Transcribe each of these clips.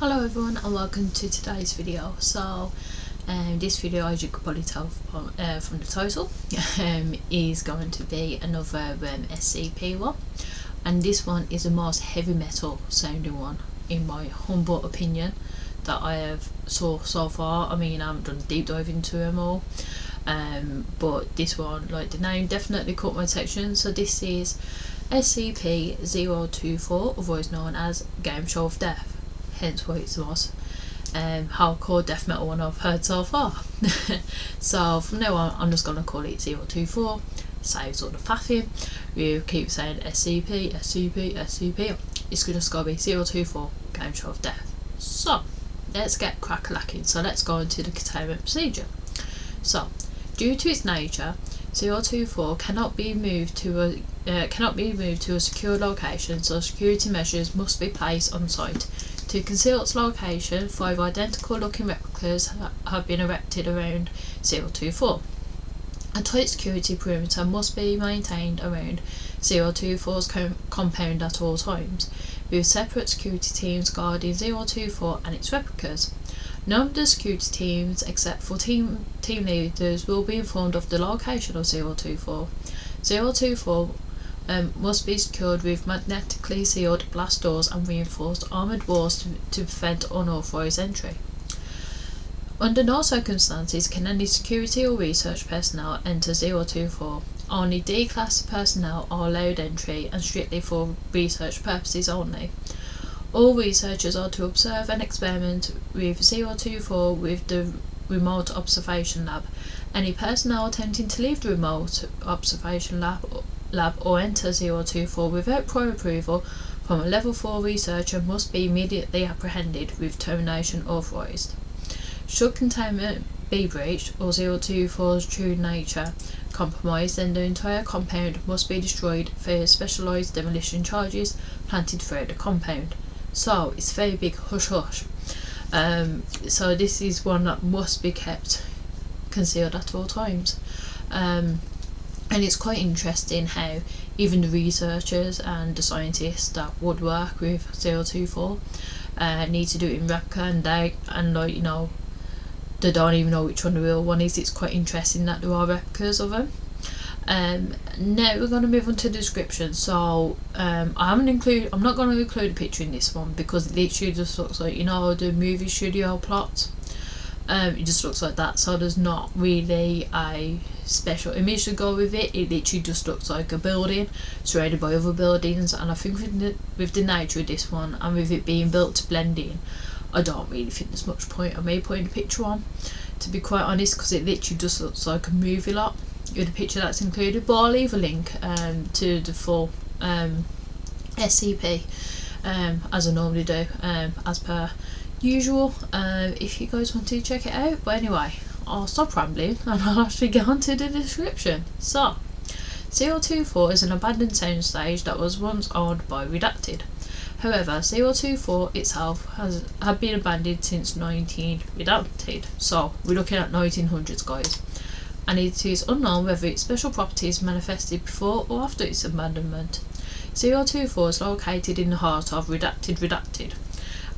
Hello everyone and welcome to today's video. So this video, as you could probably tell from the title, is going to be another SCP one, and this one is the most heavy metal sounding one in my humble opinion that I have saw so far. I mean, I haven't done a deep dive into them all, but this one, like the name, definitely caught my attention. So this is SCP-024, otherwise known as Game Show of Death, hence why it's the most hardcore death metal one I've heard so far. So from now on, I'm just going to call it 024, saves all the faffing. We keep saying SCP, SCP, SCP. It's just going to be 024, Game Show of Death. So let's get crack-a-lacking. So let's go into the containment procedure. So due to its nature, 024 cannot be moved to a secure location, so security measures must be placed on site. To conceal its location, 5 identical looking replicas have been erected around 024. A tight security perimeter must be maintained around 024's compound at all times, with separate security teams guarding 024 and its replicas. None of the security teams, except for team leaders, will be informed of the location of 024. 024 must be secured with magnetically sealed blast doors and reinforced armoured walls to prevent unauthorised entry. Under no circumstances can any security or research personnel enter 024. Only D-class personnel are allowed entry, and strictly for research purposes only. All researchers are to observe and experiment with 024 with the remote observation lab. Any personnel attempting to leave the remote observation lab or enter 024 without prior approval from a level 4 researcher must be immediately apprehended, with termination authorised. Should containment be breached or 024's true nature compromised, then the entire compound must be destroyed via specialised demolition charges planted throughout the compound. So it's very big hush hush. So this is one that must be kept concealed at all times. And it's quite interesting how even the researchers and the scientists that would work with 024 need to do it in replica, and they don't even know which one the real one is. It's quite interesting that there are replicas of them. Now we're going to move on to the description. So I'm not going to include a picture in this one because it literally just looks like, the movie studio plot. It just looks like that, so there's not really a special image to go with it. It literally just looks like a building surrounded by other buildings, and I think with the nature of this one and with it being built to blend in, I don't really think there's much point of me putting a picture on, to be quite honest, because it literally just looks like a movie lot with the picture that's included. But I'll leave a link to the full SCP as I normally do, as per usual, if you guys want to check it out. But anyway, I'll stop rambling and I'll actually get on to the description. So 024 is an abandoned soundstage that was once owned by Redacted. However, 024 itself had been abandoned since 19 Redacted, so we're looking at 1900s, guys, and it is unknown whether its special properties manifested before or after its abandonment. 024 is located in the heart of Redacted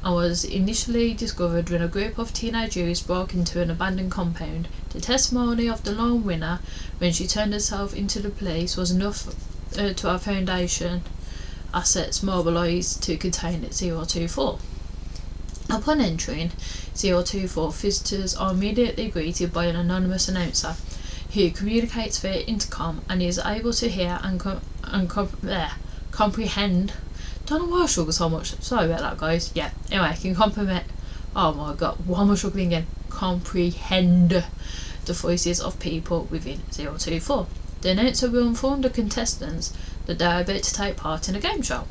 and was initially discovered when a group of teenage youths broke into an abandoned compound. The testimony of the lone winner when she turned herself into the police was enough to have foundation assets mobilised to contain 024. Upon entering 024, visitors are immediately greeted by an anonymous announcer who communicates via intercom and is able to hear and comprehend. Don't know why I struggle so much. Sorry about that, guys. Yeah. Anyway, I can comprehend. Oh my god, why am I struggling again? Comprehend the voices of people within 024. The announcer will inform the contestants that they are about to take part in a game show,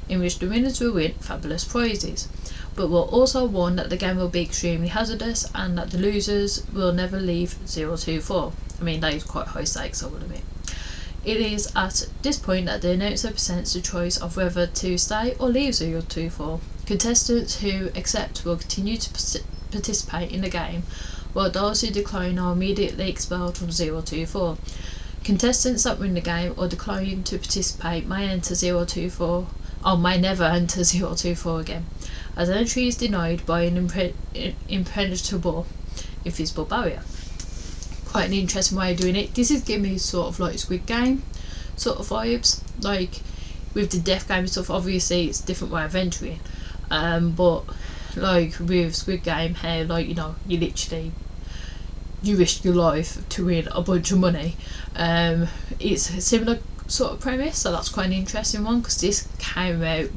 in which the winners will win fabulous prizes, but will also warn that the game will be extremely hazardous and that the losers will never leave 024. I mean, that is quite high stakes, I would admit. It is at this point that the announcer presents the choice of whether to stay or leave 024. Contestants who accept will continue to participate in the game, while those who decline are immediately expelled from 024. Contestants that win the game or decline to participate may enter 024 or may never enter 024 again. as entry is denied by an impenetrable invisible barrier. Quite an interesting way of doing it. This is giving me sort of like Squid Game sort of vibes. Like with the death game and stuff, obviously it's a different way of entering. But like with Squid Game, how like you literally risk your life to win a bunch of money. It's a similar sort of premise, so that's quite an interesting one because this came out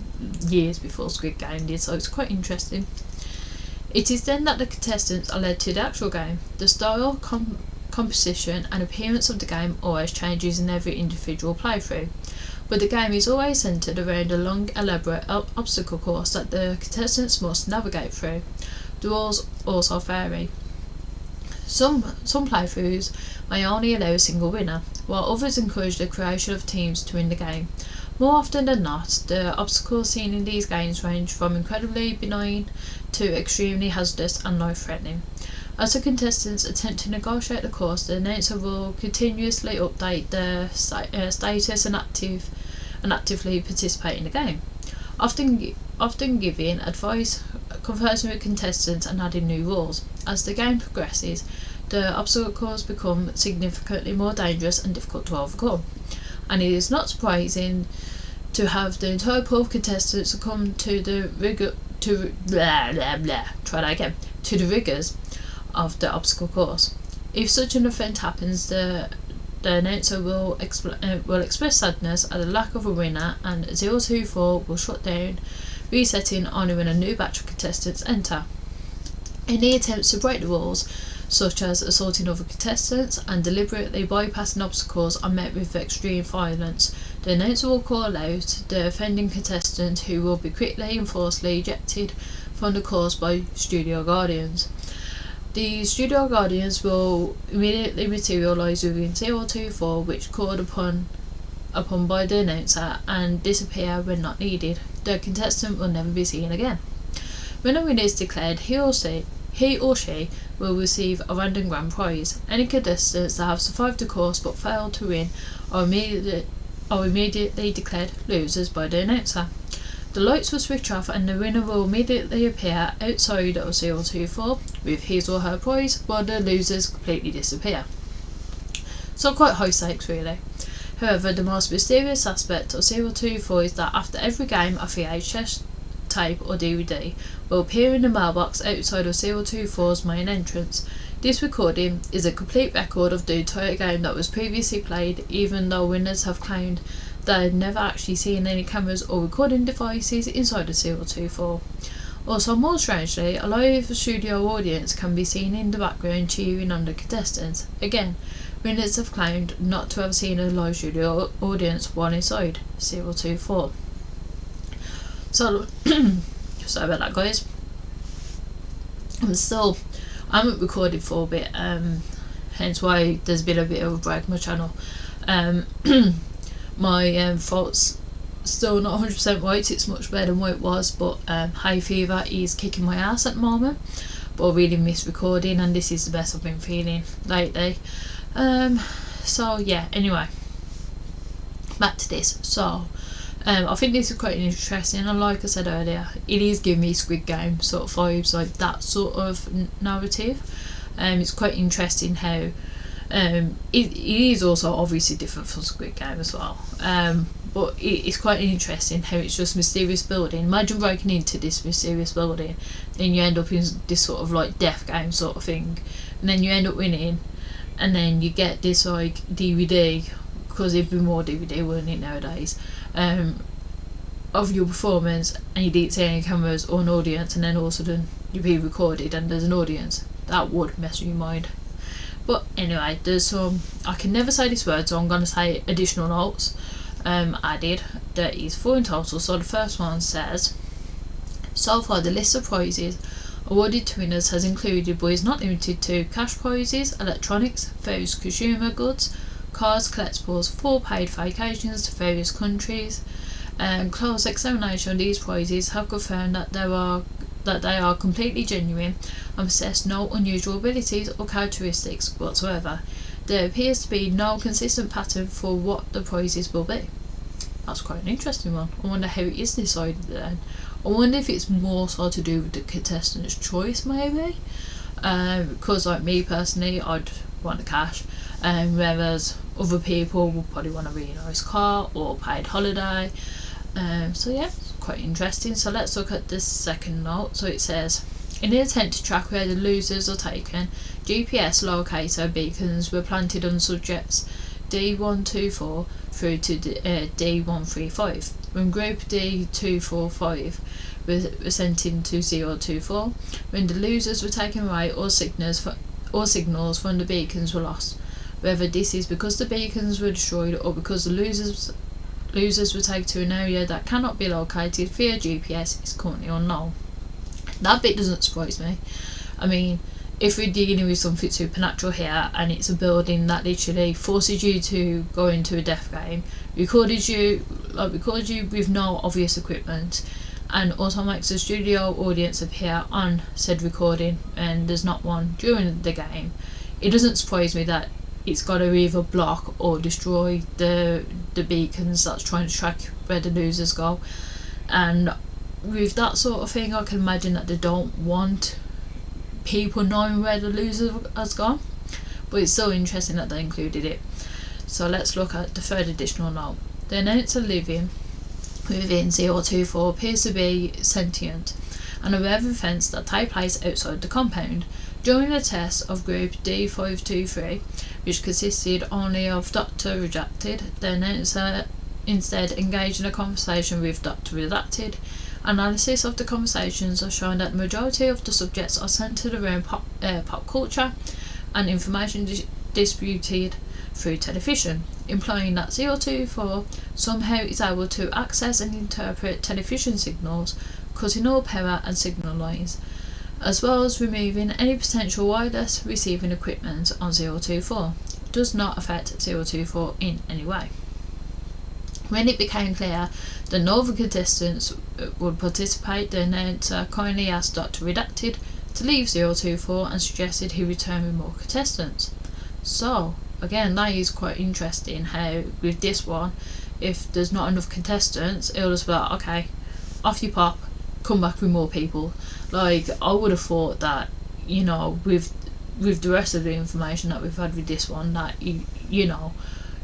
years before Squid Game did, so it's quite interesting. It is then that the contestants are led to the actual game. The style, composition and appearance of the game always changes in every individual playthrough, but the game is always centred around a long, elaborate obstacle course that the contestants must navigate through. The rules also vary. Some playthroughs may only allow a single winner, while others encourage the creation of teams to win the game. More often than not, the obstacles seen in these games range from incredibly benign to extremely hazardous and life-threatening. As the contestants attempt to negotiate the course, the announcer will continuously update their status and actively participate in the game, often giving advice, conversing with contestants and adding new rules. As the game progresses, the obstacles become significantly more dangerous and difficult to overcome, and it is not surprising to have the entire pool of contestants succumb to the rigours of the obstacle course. If such an event happens, the announcer will express sadness at the lack of a winner, and 024 will shut down, resetting only when a new batch of contestants enter. Any attempts to break the rules, such as assaulting other contestants and deliberately bypassing obstacles, are met with extreme violence. The announcer will call out the offending contestant, who will be quickly and forcibly ejected from the course by studio guardians. The studio guardians will immediately materialise within 024, which called upon by the announcer, and disappear when not needed. The contestant will never be seen again. When a winner is declared, he or she will receive a random grand prize. Any contestants that have survived the course but failed to win are immediately declared losers by the announcer. The lights will switch off and the winner will immediately appear outside of 024 with his or her prize, while the losers completely disappear. So quite high stakes really. However, the most mysterious aspect of 024 is that after every game, a VHS tape or DVD will appear in the mailbox outside of 024's main entrance. This recording is a complete record of the entire game that was previously played, even though winners have claimed they had never actually seen any cameras or recording devices inside of 024. Also, more strangely, a live studio audience can be seen in the background cheering on the contestants. Again, winners have claimed not to have seen a live studio audience while inside 024. So, sorry about that, guys. I haven't recorded for a bit, hence why there's been a bit of a break on my channel. My throat's still not 100% right, it's much better than what it was, but hay fever is kicking my ass at the moment. But I really miss recording, and this is the best I've been feeling lately. So yeah, anyway, back to this. So I think this is quite interesting, and like I said earlier, it is giving me Squid Game sort of vibes, like that sort of narrative. It's quite interesting how it is also obviously different from Squid Game as well, but it's quite interesting how it's just mysterious building. Imagine breaking into this mysterious building, then you end up in this sort of like death game sort of thing, and then you end up winning, and then you get this like DVD, because it'd be more DVD, wouldn't it, nowadays, of your performance, and you didn't see any cameras or an audience, and then all of a sudden you'd be recorded and there's an audience. That would mess with your mind. But anyway, there's some, I can never say this word, so I'm going to say additional notes added. There is 4 in total. So the first one says, so far the list of prizes awarded to winners has included, but is not limited to, cash prizes, electronics, various consumer goods, cars, collectibles, 4 paid vacations to various countries, and close examination of these prizes have confirmed that they are completely genuine and possess no unusual abilities or characteristics whatsoever. There appears to be no consistent pattern for what the prizes will be. That's quite an interesting one. I wonder how it is decided then. I wonder if it's more so to do with the contestant's choice, maybe, because like me personally, I'd want the cash, whereas other people will probably want a really nice car or paid holiday. So yeah, it's quite interesting. So let's look at this second note. So it says, in an attempt to track where the losers are taken, GPS locator beacons were planted on subjects D124 through to D135. When group D245 were sent into 024, when the losers were taken away, all signals from the beacons were lost. Whether this is because the beacons were destroyed or because the losers were taken to an area that cannot be located via GPS is currently unknown. That bit doesn't surprise me. I mean, if we're dealing with something supernatural here and it's a building that literally forces you to go into a death game, records you with no obvious equipment, and also makes a studio audience appear on said recording, and there's not one during the game, it doesn't surprise me that it's got to either block or destroy the beacons that's trying to track where the losers go. And with that sort of thing, I can imagine that they don't want people knowing where the loser has gone, but it's so interesting that they included it. So let's look at the third additional note. The announcer living within 024 appears to be sentient and aware of events that take place outside the compound. During the test of group D523, which consisted only of Dr. Redacted, the announcer instead engaged in a conversation with Dr. Redacted. Analysis of the conversations have shown that the majority of the subjects are centered around pop culture and information distributed through television, implying that 024 somehow is able to access and interpret television signals, cutting all power and signal lines, as well as removing any potential wireless receiving equipment on 024. It does not affect 024 in any way. When it became clear that no other contestants would participate, the announcer kindly asked Dr. Redacted to leave 024 and suggested he return with more contestants. So, again, that is quite interesting how with this one, if there's not enough contestants, it'll just be like, okay, off you pop, come back with more people. Like, I would have thought that, you know, with the rest of the information that we've had with this one, that, you know,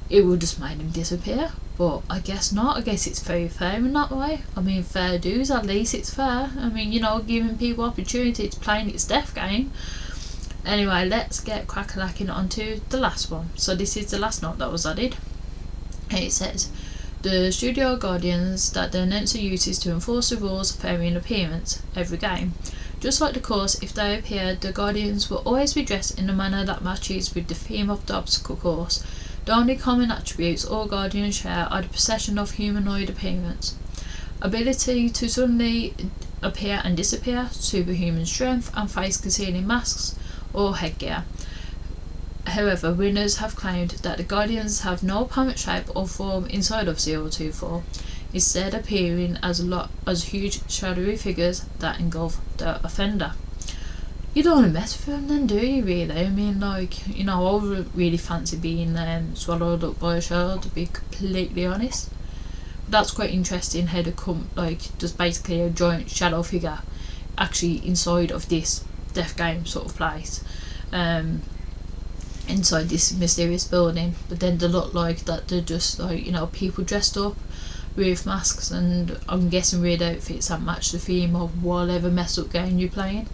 it would just make them disappear. But I guess not. I guess it's very fair in that way. I mean, fair dues, at least it's fair. I mean, you know, giving people opportunity to play its death game. Anyway, let's get crack-a-lacking onto the last one. So this is the last note that was added. It says, the studio guardians that the announcer uses to enforce the rules vary in appearance every game. Just like the course, if they appear, the guardians will always be dressed in a manner that matches with the theme of the obstacle course. The only common attributes all guardians share are the possession of humanoid appearance, ability to suddenly appear and disappear, superhuman strength, and face concealing masks or headgear. However, winners have claimed that the guardians have no apparent shape or form inside of 024, instead appearing as huge shadowy figures that engulf the offender. You don't want to mess with them then, do you, really? I mean, like, you know, I would really fancy being swallowed up by a shadow, to be completely honest. But that's quite interesting how they come, like, just basically a giant shadow figure actually inside of this death game sort of place, inside this mysterious building. But then they look like that they're just, like, you know, people dressed up with masks and I'm guessing weird outfits that match the theme of whatever messed up game you're playing.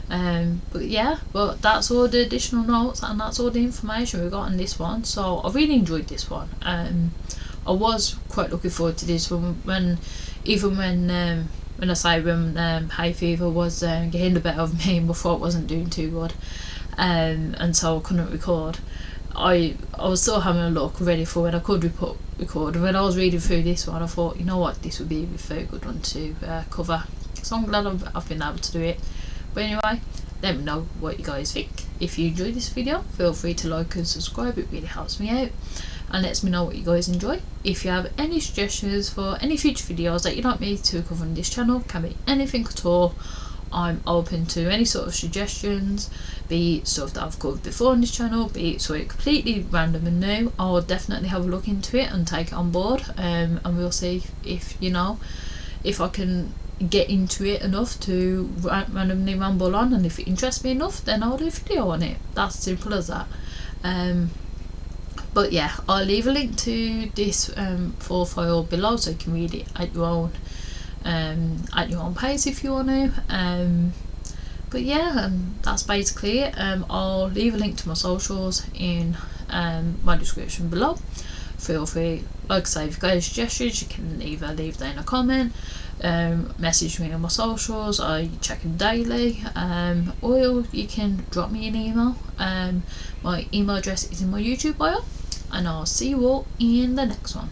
But yeah, but that's all the additional notes and that's all the information we got on this one. So I really enjoyed this one. I was quite looking forward to this one when I say when hay fever was getting the better of me before it wasn't doing too good, and so I couldn't record. I was still having a look ready for when I could record. And when I was reading through this one, I thought, you know what, this would be a very good one to cover. So I'm glad I've been able to do it. But anyway, let me know what you guys think. If you enjoyed this video, feel free to like and subscribe, it really helps me out and lets me know what you guys enjoy. If you have any suggestions for any future videos that you'd like me to cover on this channel, can be anything at all. I'm open to any sort of suggestions, be it stuff that I've covered before on this channel, be it something completely random and new. I'll definitely have a look into it and take it on board, and we'll see if, you know, if I can get into it enough to randomly ramble on, and if it interests me enough, then I'll do a video on it. That's simple as that. But yeah, I'll leave a link to this full file below, so you can read it at your own pace if you want to. But yeah, that's basically it. I'll leave a link to my socials in my description below. Feel free, like I say, if you've got any suggestions, you can either leave that in a comment, message me on my socials, I check them daily, or you can drop me an email. My email address is in my YouTube bio, and I'll see you all in the next one.